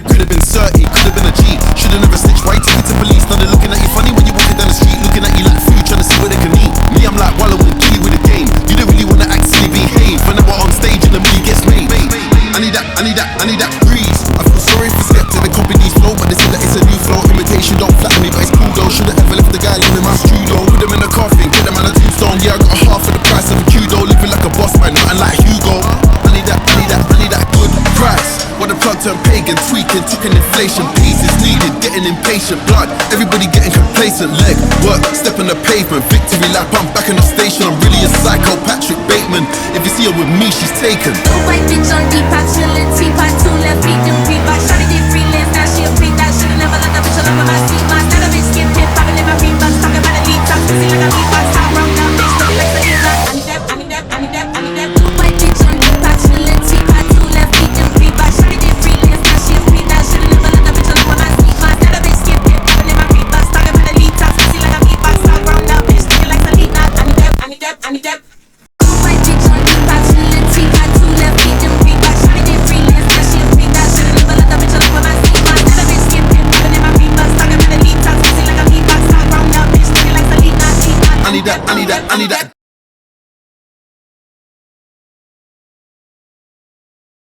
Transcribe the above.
Could've been 30, could've been a G. Should've never snitched, why you take it to police? Now they're looking at you funny when you're walking down the street. Looking at you like food, trying to see what they can eat. Me, I'm like wallowing, killy with the game. You don't really wanna act silly, behave. When we're on stage and the movie gets made. I need that breeze. I feel sorry for Skepta, they copy these flow, but they say that it's a new flow. Imitation don't flatter me, but it's cool though. Should've ever left the guy living my studio. Put them in a coffin, get them on a tombstone. Yeah, I got a half of the price of a kudo. Living like a boss man, nothing like Hugo. I need that good price. What the plug turn pagan, tweaking, ticking inflation. Peace is needed, getting impatient. Blood, everybody getting complacent. Leg, work, step on the pavement. Victory lap, I'm back in the station. I'm really a psycho, Patrick Bateman. If you see her with me, she's taken. White bitch on Depop, chillin', teapot, 2 left feet, them Reebok. Shawty did freelance, now she a freak. That should've never let that bitch alone with my seat. My that a bitch skip hip, poppin' in my Reeboks. Talking about a lead top, pussy like a beatbox. Top round down, bitch, look like a beatbox. I need that. White bitch on Depop, chillin', teapot, 2 left feet, them Reebok. Shawty did freelance, now she a freak. That should've never let that bitch alone with my seat. My that a bitch skip hip, poppin' in my Reeboks. Talking about a lead top, pussy like a beatbox. Top round down, bitch, looking like a lead knot. I need that. White bitch on Depop, chillin', teapot, 2 left feet, them Reebok. Shawty did freelance, now she a freak. That should've never let that bitch alone with my seat. My that a bitch skip hip, poppin' in my Reeboks. Talking about a lead top, pussy like a beatbox. Top round down, bitch, looking like a lead knot. I need that.